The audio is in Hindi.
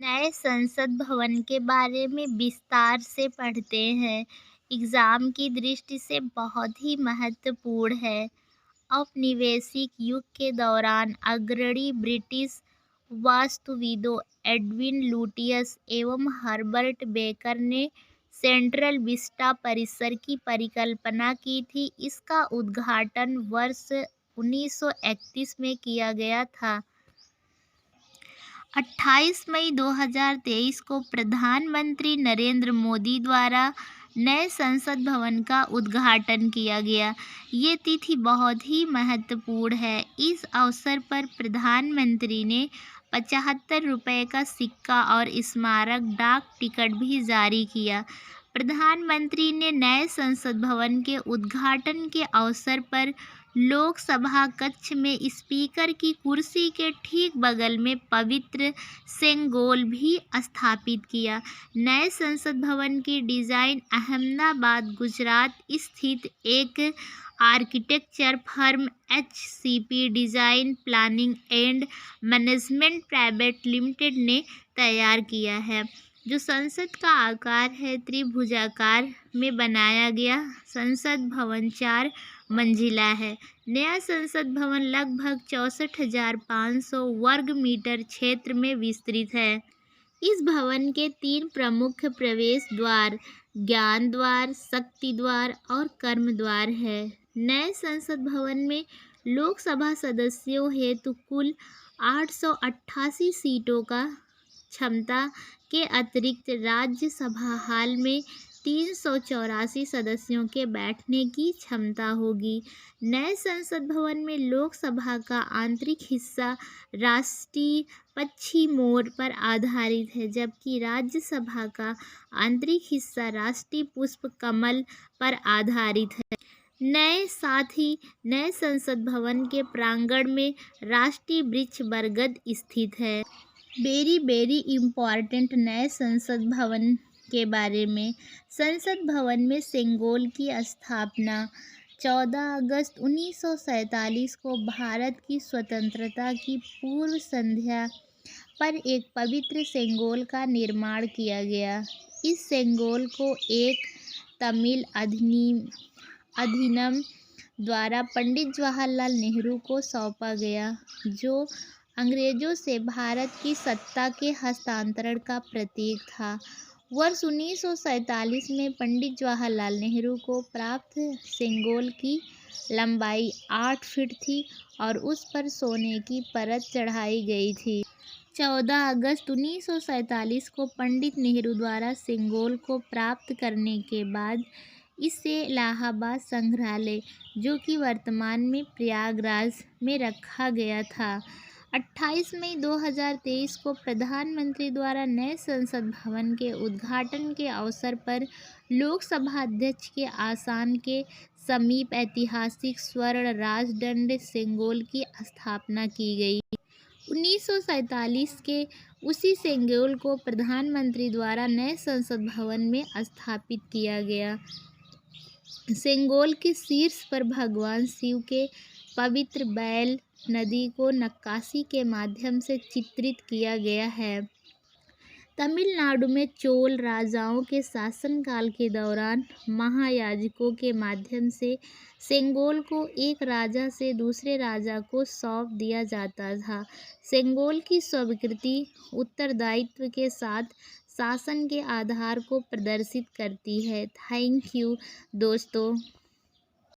नए संसद भवन के बारे में विस्तार से पढ़ते हैं। एग्जाम की दृष्टि से बहुत ही महत्वपूर्ण है। औपनिवेशिक युग के दौरान अग्रणी ब्रिटिश वास्तुविदों एडविन लुटियस एवं हर्बर्ट बेकर ने सेंट्रल विस्टा परिसर की परिकल्पना की थी। इसका उद्घाटन वर्ष 1931 में किया गया था। 28 मई 2023 को प्रधानमंत्री नरेंद्र मोदी द्वारा नए संसद भवन का उद्घाटन किया गया। ये तिथि बहुत ही महत्वपूर्ण है। इस अवसर पर प्रधानमंत्री ने 75 रुपये का सिक्का और स्मारक डाक टिकट भी जारी किया। प्रधानमंत्री ने नए संसद भवन के उद्घाटन के अवसर पर लोकसभा कक्ष में स्पीकर की कुर्सी के ठीक बगल में पवित्र सेंगोल भी स्थापित किया। नए संसद भवन की डिज़ाइन अहमदाबाद, गुजरात स्थित एक architecture firm HCP design planning and management private limited ने तैयार किया है। जो संसद का आकार है त्रिभुजाकार में बनाया गया। संसद भवन 4 मंजिला है। नया संसद भवन लगभग 64,500 वर्ग मीटर क्षेत्र में विस्तृत है। इस भवन के 3 प्रमुख प्रवेश द्वार ज्ञान द्वार, शक्ति द्वार और कर्म द्वार है। नए संसद भवन में लोकसभा सदस्यों हेतु कुल 888 सीटों का क्षमता के अतिरिक्त राज्यसभा हाल में 384 सदस्यों के बैठने की क्षमता होगी। नए संसद भवन में लोकसभा का आंतरिक हिस्सा राष्ट्रीय पक्षी मोर पर आधारित है, जबकि राज्यसभा का आंतरिक हिस्सा राष्ट्रीय पुष्प कमल पर आधारित है। साथ ही नए संसद भवन के प्रांगण में राष्ट्रीय वृक्ष बरगद स्थित है। वेरी इम्पॉर्टेंट नए संसद भवन के बारे में। संसद भवन में सेंगोल की स्थापना 14 अगस्त 1947 को भारत की स्वतंत्रता की पूर्व संध्या पर एक पवित्र सेंगोल का निर्माण किया गया। इस सेंगोल को एक तमिल अधिनियम द्वारा पंडित जवाहरलाल नेहरू को सौंपा गया, जो अंग्रेजों से भारत की सत्ता के हस्तांतरण का प्रतीक था। वर्ष 1947 में पंडित जवाहरलाल नेहरू को प्राप्त सेंगोल की लंबाई 8 फीट थी और उस पर सोने की परत चढ़ाई गई थी। 14 अगस्त 1947 को पंडित नेहरू द्वारा सेंगोल को प्राप्त करने के बाद इसे इलाहाबाद संग्रहालय, जो कि वर्तमान में प्रयागराज में रखा गया था। 28 मई 2023 को प्रधानमंत्री द्वारा नए संसद भवन के उद्घाटन के अवसर पर लोकसभा अध्यक्ष के आसन के समीप ऐतिहासिक स्वर्ण राजदंड सेंगोल की स्थापना की गई। 1947 के उसी सेंगोल को प्रधानमंत्री द्वारा नए संसद भवन में स्थापित किया गया। सेंगोल के शीर्ष पर भगवान शिव के पवित्र बैल नदी को नक्काशी के माध्यम से चित्रित किया गया है। तमिलनाडु में चोल राजाओं के शासनकाल के दौरान महायाजकों के माध्यम से सेंगोल को एक राजा से दूसरे राजा को सौंप दिया जाता था। सेंगोल की स्वीकृति उत्तरदायित्व के साथ शासन के आधार को प्रदर्शित करती है। थैंक यू दोस्तों।